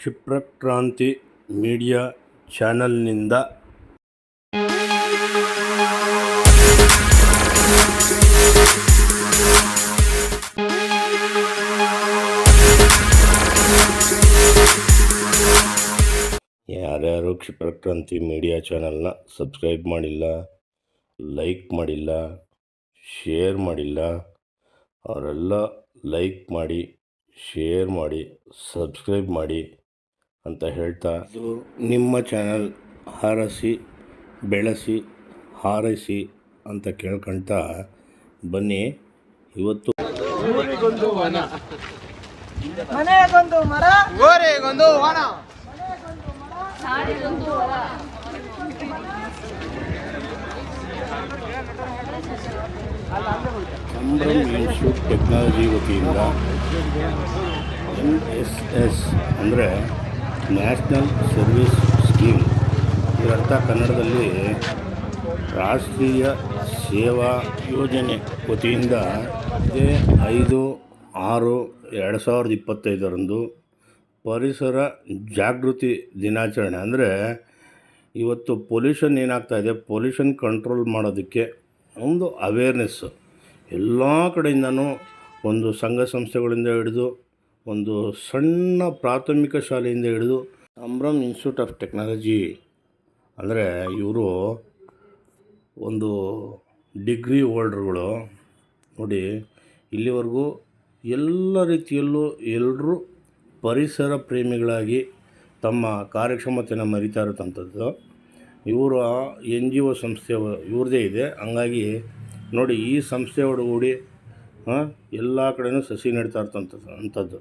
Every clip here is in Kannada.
ಕ್ಷಿಪ್ರಕ್ರಾಂತಿ ಮೀಡಿಯಾ ಚಾನಲ್ನಿಂದ ಯಾರ್ಯಾರು ಕ್ಷಿಪ್ರಕ್ರಾಂತಿ ಮೀಡಿಯಾ ಚಾನಲ್ನ ಸಬ್ಸ್ಕ್ರೈಬ್ ಮಾಡಿಲ್ಲ, ಲೈಕ್ ಮಾಡಿಲ್ಲ, ಶೇರ್ ಮಾಡಿಲ್ಲ, ಅವರೆಲ್ಲ ಲೈಕ್ ಮಾಡಿ, ಶೇರ್ ಮಾಡಿ, ಸಬ್ಸ್ಕ್ರೈಬ್ ಮಾಡಿ ಅಂತ ಹೇಳ್ತಾ, ಇದು ನಿಮ್ಮ ಚಾನಲ್, ಹರಸಿ ಬೆಳೆಸಿ ಹಾರೈಸಿ ಅಂತ ಕೇಳ್ಕೊಳ್ತಾ ಬನ್ನಿ. ಇವತ್ತು ಊರಿಗೊಂದು ವನ, ಮನೆಗೊಂದು ಮರ, ಗೋರೆಗೊಂದು ವನ, ನಾಡಿಗೊಂದು ವರ. ಸಂಭ್ರಮ್ ಇನ್ಸ್ಟಿಟ್ಯೂಟ್ ಟೆಕ್ನಾಲಜಿ ವತಿಯಿಂದ NSS ಅಂದರೆ ನ್ಯಾಷನಲ್ ಸರ್ವಿಸ್ ಸ್ಕೀಮ್, ಇದರರ್ಥ ಕನ್ನಡದಲ್ಲಿ ರಾಷ್ಟ್ರೀಯ ಸೇವಾ ಯೋಜನೆ ವತಿಯಿಂದ 5/6/2025 ಪರಿಸರ ಜಾಗೃತಿ ದಿನಾಚರಣೆ. ಅಂದರೆ ಇವತ್ತು ಪೊಲ್ಯೂಷನ್ ಏನಾಗ್ತಾಯಿದೆ, ಪೊಲ್ಯೂಷನ್ ಕಂಟ್ರೋಲ್ ಮಾಡೋದಕ್ಕೆ ಒಂದು ಅವೇರ್ನೆಸ್ಸು ಎಲ್ಲ ಕಡೆಯಿಂದನೂ, ಒಂದು ಸಂಘ ಸಂಸ್ಥೆಗಳಿಂದ ಹಿಡಿದು, ಒಂದು ಸಣ್ಣ ಪ್ರಾಥಮಿಕ ಶಾಲೆಯಿಂದ ಹಿಡಿದು ಸಂಭ್ರಮ್ ಇನ್ಸ್ಟಿಟ್ಯೂಟ್ ಆಫ್ ಟೆಕ್ನಾಲಜಿ ಅಂದರೆ ಇವರು ಒಂದು ಡಿಗ್ರಿ ಹೋಲ್ಡರ್ಗಳು ನೋಡಿ. ಇಲ್ಲಿವರೆಗೂ ಎಲ್ಲ ರೀತಿಯಲ್ಲೂ ಎಲ್ಲರೂ ಪರಿಸರ ಪ್ರೇಮಿಗಳಾಗಿ ತಮ್ಮ ಕಾರ್ಯಕ್ಷಮತೆಯನ್ನು ಮರಿತಾ ಇರೋಂಥದ್ದು. ಇವರ NGO ಸಂಸ್ಥೆ ಇವ್ರದ್ದೇ ಇದೆ. ಹಂಗಾಗಿ ನೋಡಿ, ಈ ಸಂಸ್ಥೆ ಒಳಗೂಡಿ ಎಲ್ಲ ಕಡೆಯೂ ಸಸಿ ನೆಡ್ತಾ ಇರ್ತಂಥದ್ದು.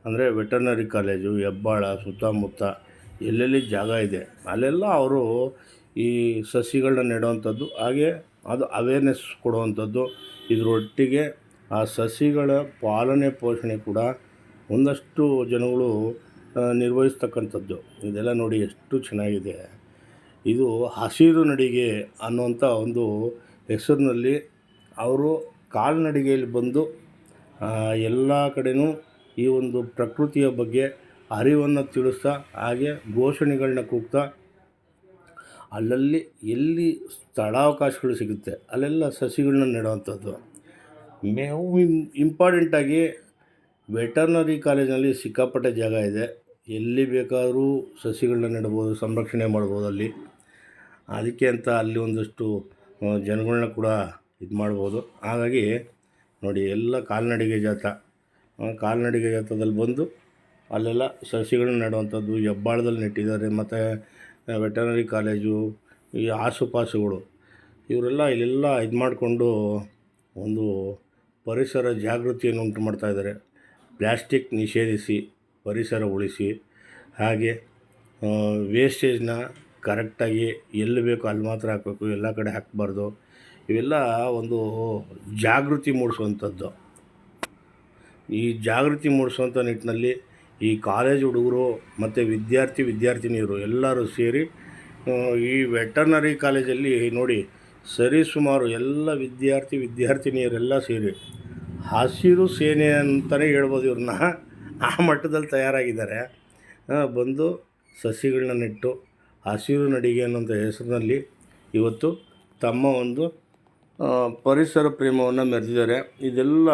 ಅಂದರೆ ವೆಟರ್ನರಿ ಕಾಲೇಜು, ಹೆಬ್ಬಾಳ ಸುತ್ತಮುತ್ತ ಎಲ್ಲೆಲ್ಲಿ ಜಾಗ ಇದೆ ಅಲ್ಲೆಲ್ಲ ಅವರು ಈ ಸಸಿಗಳನ್ನ ನೆಡುವಂಥದ್ದು, ಹಾಗೆ ಅದು ಅವೇರ್ನೆಸ್ ಕೊಡುವಂಥದ್ದು. ಇದರೊಟ್ಟಿಗೆ ಆ ಸಸಿಗಳ ಪಾಲನೆ ಪೋಷಣೆ ಕೂಡ ಒಂದಷ್ಟು ಜನಗಳು ನಿರ್ವಹಿಸ್ತಕ್ಕಂಥದ್ದು. ಇದೆಲ್ಲ ನೋಡಿ ಎಷ್ಟು ಚೆನ್ನಾಗಿದೆ. ಇದು ಹಸಿರು ನಡಿಗೆ ಅನ್ನುವಂಥ ಒಂದು ಹೆಸರಿನಲ್ಲಿ ಅವರು ಕಾಲ್ನಡಿಗೆಯಲ್ಲಿ ಬಂದು ಎಲ್ಲ ಕಡೆಯೂ ಈ ಒಂದು ಪ್ರಕೃತಿಯ ಬಗ್ಗೆ ಅರಿವನ್ನು ತಿಳಿಸ್ತಾ, ಹಾಗೆ ಘೋಷಣೆಗಳನ್ನ ಕೂಗ್ತಾ, ಅಲ್ಲಲ್ಲಿ ಎಲ್ಲಿ ಸ್ಥಳಾವಕಾಶಗಳು ಸಿಗುತ್ತೆ ಅಲ್ಲೆಲ್ಲ ಸಸಿಗಳನ್ನ ನೆಡುವಂಥದ್ದು. ಮೇವು ಇಂಪಾರ್ಟೆಂಟಾಗಿ ವೆಟರ್ನರಿ ಕಾಲೇಜಿನಲ್ಲಿ ಸಿಕ್ಕಾಪಟ್ಟೆ ಜಾಗ ಇದೆ, ಎಲ್ಲಿ ಬೇಕಾದರೂ ಸಸಿಗಳನ್ನ ನೆಡ್ಬೋದು, ಸಂರಕ್ಷಣೆ ಮಾಡ್ಬೋದು ಅಲ್ಲಿ. ಅದಕ್ಕೆ ಅಂತ ಅಲ್ಲಿ ಒಂದಷ್ಟು ಜನಗಳನ್ನ ಕೂಡ ಇದು ಮಾಡ್ಬೋದು. ಹಾಗಾಗಿ ನೋಡಿ, ಎಲ್ಲ ಕಾಲ್ನಡಿಗೆ ಜಾಥಾದಲ್ಲಿ ಬಂದು ಅಲ್ಲೆಲ್ಲ ಸಸಿಗಳನ್ನ ನೆಡುವಂಥದ್ದು. ಹೆಬ್ಬಾಳದಲ್ಲಿ ನೆಟ್ಟಿದ್ದಾರೆ, ಮತ್ತು ವೆಟರ್ನರಿ ಕಾಲೇಜು, ಈ ಆಸುಪಾಸುಗಳು, ಇವರೆಲ್ಲ ಇಲ್ಲೆಲ್ಲ ಇದು ಮಾಡಿಕೊಂಡು ಒಂದು ಪರಿಸರ ಜಾಗೃತಿಯನ್ನು ಉಂಟು ಮಾಡ್ತಾಯಿದ್ದಾರೆ. ಪ್ಲ್ಯಾಸ್ಟಿಕ್ ನಿಷೇಧಿಸಿ ಪರಿಸರ ಉಳಿಸಿ, ಹಾಗೆ ವೇಸ್ಟೇಜ್ನ ಕರೆಕ್ಟಾಗಿ ಎಲ್ಲಿ ಬೇಕೋ ಅಲ್ಲಿ ಮಾತ್ರ ಹಾಕಬೇಕು, ಎಲ್ಲ ಕಡೆ ಹಾಕಬಾರ್ದು. ಇವೆಲ್ಲ ಒಂದು ಜಾಗೃತಿ ಮೂಡಿಸುವಂಥದ್ದು. ಈ ಜಾಗೃತಿ ಮೂಡಿಸುವಂಥ ನಿಟ್ಟಿನಲ್ಲಿ ಈ ಕಾಲೇಜ್ ಹುಡುಗರು ಮತ್ತು ವಿದ್ಯಾರ್ಥಿನಿಯರು ಎಲ್ಲರೂ ಸೇರಿ ಈ ವೆಟರ್ನರಿ ಕಾಲೇಜಲ್ಲಿ ನೋಡಿ, ಸರಿಸುಮಾರು ಎಲ್ಲ ವಿದ್ಯಾರ್ಥಿನಿಯರೆಲ್ಲ ಸೇರಿ ಹಸಿರು ಸೇನೆ ಅಂತಲೇ ಹೇಳ್ಬೋದು ಇವ್ರನ್ನ, ಆ ಮಟ್ಟದಲ್ಲಿ ತಯಾರಾಗಿದ್ದಾರೆ. ಬಂದು ಸಸಿಗಳನ್ನ ನೆಟ್ಟು ಹಸಿರು ನಡಿಗೆ ಅನ್ನೋಂಥ ಹೆಸರಿನಲ್ಲಿ ಇವತ್ತು ತಮ್ಮ ಒಂದು ಪರಿಸರ ಪ್ರೇಮವನ್ನು ಮೆರೆದಿದ್ದಾರೆ. ಇದೆಲ್ಲ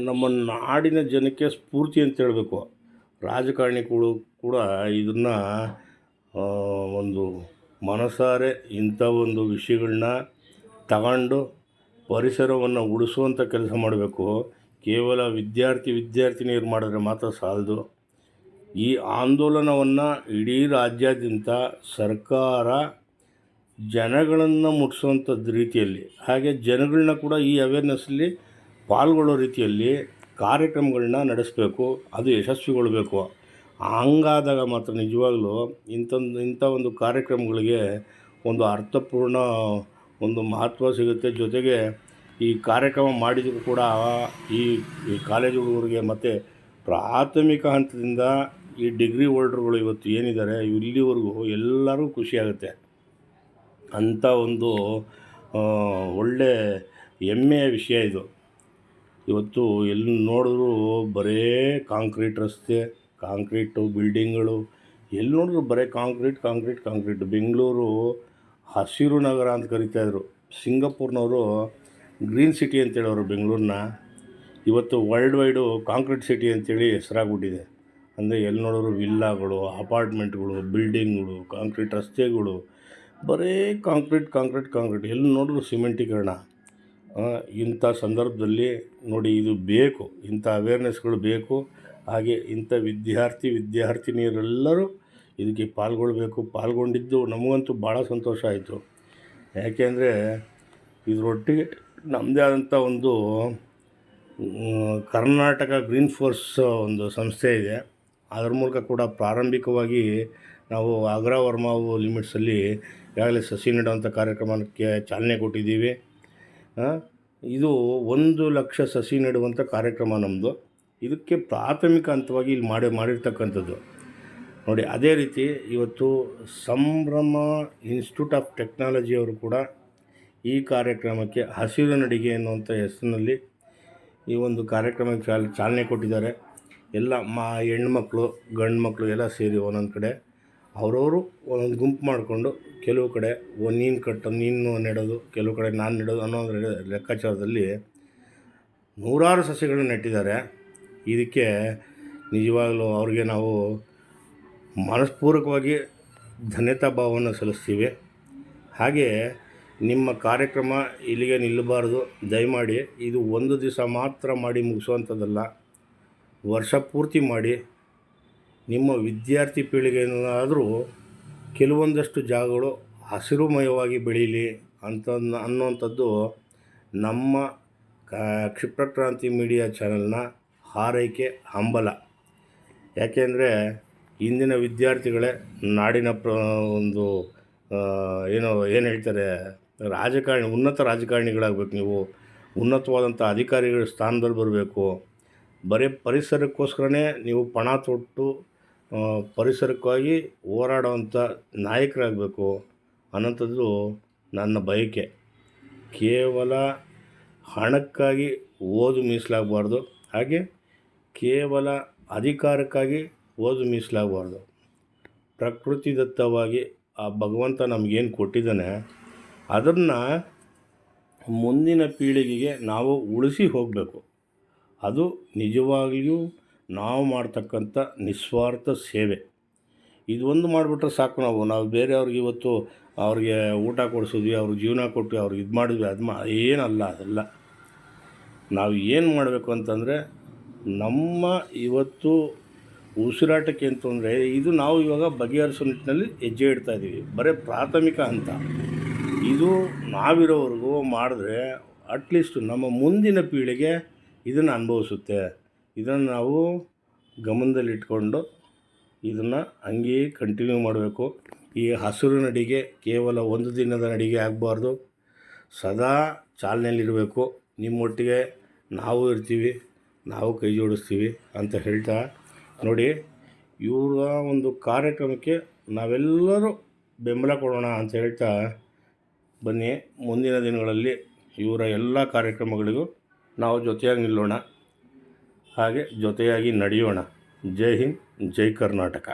ನಮ್ಮ ನಾಡಿನ ಜನಕ್ಕೆ ಸ್ಫೂರ್ತಿ ಅಂತ ಹೇಳಬೇಕು. ರಾಜಕಾರಣಿಗಳು ಕೂಡ ಇದನ್ನು ಒಂದು ಮನಸಾರೆ ಇಂಥ ಒಂದು ವಿಷಯಗಳನ್ನ ತಗೊಂಡು ಪರಿಸರವನ್ನು ಉಳಿಸುವಂಥ ಕೆಲಸ ಮಾಡಬೇಕು. ಕೇವಲ ವಿದ್ಯಾರ್ಥಿನಿಯರು ಮಾಡಿದ್ರೆ ಮಾತ್ರ ಸಾಲದು. ಈ ಆಂದೋಲನವನ್ನು ಇಡೀ ರಾಜ್ಯಾದ್ಯಂತ ಸರ್ಕಾರ ಜನಗಳನ್ನು ಮುಟ್ಟಿಸುವಂಥದ್ದು ರೀತಿಯಲ್ಲಿ, ಹಾಗೆ ಜನಗಳನ್ನ ಕೂಡ ಈ ಅವೇರ್ನೆಸ್ಸಲ್ಲಿ ಪಾಲ್ಗೊಳ್ಳೋ ರೀತಿಯಲ್ಲಿ ಕಾರ್ಯಕ್ರಮಗಳನ್ನ ನಡೆಸಬೇಕು. ಅದು ಯಶಸ್ವಿಗೊಳ್ಳಬೇಕು. ಹಂಗಾದಾಗ ಮಾತ್ರ ನಿಜವಾಗ್ಲೂ ಇಂಥ ಒಂದು ಕಾರ್ಯಕ್ರಮಗಳಿಗೆ ಒಂದು ಅರ್ಥಪೂರ್ಣ ಒಂದು ಮಹತ್ವ ಸಿಗುತ್ತೆ. ಜೊತೆಗೆ ಈ ಕಾರ್ಯಕ್ರಮ ಮಾಡಿದರೂ ಕೂಡ ಈ ಕಾಲೇಜು ಹುಡುಗರಿಗೆ ಮತ್ತು ಪ್ರಾಥಮಿಕ ಹಂತದಿಂದ ಈ ಡಿಗ್ರಿ ಹೋಲ್ಡರ್ಗಳು ಇವತ್ತು ಏನಿದ್ದಾರೆ ಇಲ್ಲಿವರೆಗೂ ಎಲ್ಲರೂ ಖುಷಿಯಾಗುತ್ತೆ. ಅಂಥ ಒಂದು ಒಳ್ಳೆ ಹೆಮ್ಮೆಯ ವಿಷಯ ಇದು. ಇವತ್ತು ಎಲ್ಲಿ ನೋಡಿದ್ರೂ ಬರೀ ಕಾಂಕ್ರೀಟ್ ರಸ್ತೆ, ಕಾಂಕ್ರೀಟು ಬಿಲ್ಡಿಂಗ್ಗಳು ಎಲ್ಲಿ ನೋಡಿದ್ರು ಬರೀ ಕಾಂಕ್ರೀಟ್. ಬೆಂಗಳೂರು ಹಸಿರು ನಗರ ಅಂತ ಕರಿತಾಯಿದ್ರು. ಸಿಂಗಪೂರ್ನವರು ಗ್ರೀನ್ ಸಿಟಿ ಅಂತೇಳೋರು ಬೆಂಗಳೂರನ್ನ. ಇವತ್ತು ವರ್ಲ್ಡ್ ವೈಡು ಕಾಂಕ್ರೀಟ್ ಸಿಟಿ ಅಂತೇಳಿ ಹೆಸರಾಗ್ಬಿಟ್ಟಿದೆ. ಅಂದರೆ ಎಲ್ಲಿ ನೋಡಿದ್ರು ವಿಲ್ಲಾಗಳು, ಅಪಾರ್ಟ್ಮೆಂಟ್ಗಳು, ಬಿಲ್ಡಿಂಗ್ಗಳು, ಕಾಂಕ್ರೀಟ್ ರಸ್ತೆಗಳು, ಬರೀ ಕಾಂಕ್ರೀಟ್. ಎಲ್ಲಿ ನೋಡಿದ್ರು ಸಿಮೆಂಟೀಕರಣ. ಇಂಥ ಸಂದರ್ಭದಲ್ಲಿ ನೋಡಿ, ಇದು ಬೇಕು, ಇಂಥ ಅವೇರ್ನೆಸ್ಗಳು ಬೇಕು. ಹಾಗೆ ಇಂಥ ವಿದ್ಯಾರ್ಥಿನಿಯರೆಲ್ಲರೂ ಇದಕ್ಕೆ ಪಾಲ್ಗೊಂಡಿದ್ದು ನಮಗಂತೂ ಭಾಳ ಸಂತೋಷ ಆಯಿತು. ಯಾಕೆಂದರೆ ಇದರೊಟ್ಟಿಗೆ ನಮ್ಮದೇ ಆದಂಥ ಒಂದು ಕರ್ನಾಟಕ ಗ್ರೀನ್ ಫೋರ್ಸ್ ಒಂದು ಸಂಸ್ಥೆ ಇದೆ. ಅದರ ಮೂಲಕ ಕೂಡ ಪ್ರಾರಂಭಿಕವಾಗಿ ನಾವು ಆಗ್ರಾ ವರ್ಮಾವು ಲಿಮಿಟ್ಸಲ್ಲಿ ಈಗಾಗಲೇ ಸಸಿ ನೆಡುವಂಥ ಕಾರ್ಯಕ್ರಮಕ್ಕೆ ಚಾಲನೆ ಕೊಟ್ಟಿದ್ದೀವಿ. ಇದು 1,00,000 ಸಸಿ ನೆಡುವಂಥ ಕಾರ್ಯಕ್ರಮ ನಮ್ಮದು. ಇದಕ್ಕೆ ಪ್ರಾಥಮಿಕ ಹಂತವಾಗಿ ಇಲ್ಲಿ ಮಾಡಿರ್ತಕ್ಕಂಥದ್ದು ನೋಡಿ. ಅದೇ ರೀತಿ ಇವತ್ತು ಸಂಭ್ರಮ ಇನ್ಸ್ಟಿಟ್ಯೂಟ್ ಆಫ್ ಟೆಕ್ನಾಲಜಿಯವರು ಕೂಡ ಈ ಕಾರ್ಯಕ್ರಮಕ್ಕೆ ಹಸಿರು ನಡಿಗೆ ಎನ್ನುವಂಥ ಹೆಸರಿನಲ್ಲಿ ಈ ಒಂದು ಕಾರ್ಯಕ್ರಮಕ್ಕೆ ಚಾಲನೆ ಕೊಟ್ಟಿದ್ದಾರೆ. ಎಲ್ಲ ಹೆಣ್ಮಕ್ಳು ಗಂಡು ಮಕ್ಕಳು ಎಲ್ಲ ಸೇರಿ ಒಂದೊಂದು ಕಡೆ ಅವರವರು ಒಂದೊಂದು ಗುಂಪು ಮಾಡಿಕೊಂಡು ಕೆಲವು ಕಡೆ ನೀನು ನೆಡೋದು, ಕೆಲವು ಕಡೆ ನಾನು ನೆಡೋದು ಅನ್ನೋ ಲೆಕ್ಕಾಚಾರದಲ್ಲಿ ನೂರಾರು ಸಸಿಗಳನ್ನು ನೆಟ್ಟಿದ್ದಾರೆ. ಇದಕ್ಕೆ ನಿಜವಾಗಲೂ ಅವ್ರಿಗೆ ನಾವು ಮನಸ್ಪೂರ್ವಕವಾಗಿ ಧನ್ಯತಾ ಭಾವವನ್ನು ಸಲ್ಲಿಸ್ತೀವಿ. ಹಾಗೆ ನಿಮ್ಮ ಕಾರ್ಯಕ್ರಮ ಇಲ್ಲಿಗೆ ನಿಲ್ಲಬಾರ್ದು. ದಯಮಾಡಿ ಇದು ಒಂದು ದಿವಸ ಮಾತ್ರ ಮಾಡಿ ಮುಗಿಸುವಂಥದ್ದಲ್ಲ, ವರ್ಷ ಪೂರ್ತಿ ಮಾಡಿ. ನಿಮ್ಮ ವಿದ್ಯಾರ್ಥಿ ಪೀಳಿಗೆಯನ್ನಾದರೂ ಕೆಲವೊಂದಷ್ಟು ಜಾಗಗಳು ಹಸಿರುಮಯವಾಗಿ ಬೆಳೀಲಿ ಅನ್ನುವಂಥದ್ದು ನಮ್ಮ ಕ್ಷಿಪ್ರಕ್ರಾಂತಿ ಮೀಡಿಯಾ ಚಾನಲ್ನ ಹಾರೈಕೆ, ಹಂಬಲ. ಯಾಕೆಂದರೆ ಇಂದಿನ ವಿದ್ಯಾರ್ಥಿಗಳೇ ನಾಡಿನ ಒಂದು ಏನು ಹೇಳ್ತಾರೆ, ಉನ್ನತ ರಾಜಕಾರಣಿಗಳಾಗಬೇಕು. ನೀವು ಉನ್ನತವಾದಂಥ ಅಧಿಕಾರಿಗಳ ಸ್ಥಾನದಲ್ಲಿ ಬರಬೇಕು. ಬರೀ ಪರಿಸರಕ್ಕೋಸ್ಕರನೇ ನೀವು ಪಣ ತೊಟ್ಟು ಪರಿಸರಕ್ಕಾಗಿ ಹೋರಾಡುವಂಥ ನಾಯಕರಾಗಬೇಕು ಅನ್ನೋಂಥದ್ದು ನನ್ನ ಬಯಕೆ. ಕೇವಲ ಹಣಕ್ಕಾಗಿ ಓದು ಮೀಸಲಾಗಬಾರ್ದು, ಹಾಗೆ ಕೇವಲ ಅಧಿಕಾರಕ್ಕಾಗಿ ಓದು ಮೀಸಲಾಗಬಾರ್ದು. ಪ್ರಕೃತಿದತ್ತವಾಗಿ ಆ ಭಗವಂತ ನಮಗೇನು ಕೊಟ್ಟಿದ್ದಾನೆ ಅದನ್ನು ಮುಂದಿನ ಪೀಳಿಗೆಗೆ ನಾವು ಉಳಿಸಿ ಹೋಗಬೇಕು. ಅದು ನಿಜವಾಗಿಯೂ ನಾವು ಮಾಡ್ತಕ್ಕಂಥ ನಿಸ್ವಾರ್ಥ ಸೇವೆ. ಇದು ಒಂದು ಮಾಡಿಬಿಟ್ರೆ ಸಾಕು. ನಾವು ಬೇರೆಯವ್ರಿಗೆ ಇವತ್ತು ಅವ್ರಿಗೆ ಊಟ ಕೊಡಿಸಿದ್ವಿ, ಅವ್ರಿಗೆ ಜೀವನ ಕೊಟ್ಟು ಅವ್ರಿಗೆ ಇದು ಮಾಡಿದ್ವಿ, ಏನಲ್ಲ. ಅದೆಲ್ಲ ನಾವು ಏನು ಮಾಡಬೇಕು ಅಂತಂದರೆ, ನಮ್ಮ ಇವತ್ತು ಉಸಿರಾಟಕ್ಕೆ ಅಂತಂದರೆ ಇದು ನಾವು ಇವಾಗ ಬಗೆಹರಿಸೋ ನಿಟ್ಟಿನಲ್ಲಿ ಹೆಜ್ಜೆ ಇಡ್ತಾಯಿದ್ದೀವಿ. ಬರೀ ಪ್ರಾಥಮಿಕ ಹಂತ. ಇದು ನಾವಿರೋವರೆಗೂ ಮಾಡಿದ್ರೆ ಅಟ್ಲೀಸ್ಟ್ ನಮ್ಮ ಮುಂದಿನ ಪೀಳಿಗೆ ಇದನ್ನು ಅನುಭವಿಸುತ್ತೆ. ಇದನ್ನು ನಾವು ಗಮನದಲ್ಲಿಟ್ಕೊಂಡು ಇದನ್ನು ಹಂಗೇ ಕಂಟಿನ್ಯೂ ಮಾಡಬೇಕು. ಈ ಹಸಿರು ನಡಿಗೆ ಕೇವಲ ಒಂದು ದಿನದ ನಡಿಗೆ ಆಗಬಾರ್ದು, ಸದಾ ಚಾಲನೆಯಲ್ಲಿರಬೇಕು. ನಿಮ್ಮೊಟ್ಟಿಗೆ ನಾವು ಇರ್ತೀವಿ, ನಾವು ಕೈ ಜೋಡಿಸ್ತೀವಿ ಅಂತ ಹೇಳ್ತಾ ನೋಡಿ, ಇವರ ಒಂದು ಕಾರ್ಯಕ್ರಮಕ್ಕೆ ನಾವೆಲ್ಲರೂ ಬೆಂಬಲ ಕೊಡೋಣ ಅಂತ ಹೇಳ್ತಾ ಬನ್ನಿ. ಮುಂದಿನ ದಿನಗಳಲ್ಲಿ ಇವರ ಎಲ್ಲ ಕಾರ್ಯಕ್ರಮಗಳಿಗೂ ನಾವು ಜೊತೆಯಾಗಿ ನಿಲ್ಲೋಣ, ಹಾಗೆ ಜೊತೆಯಾಗಿ ನಡೆಯೋಣ. ಜೈ ಹಿಂದ್, ಜೈ ಕರ್ನಾಟಕ.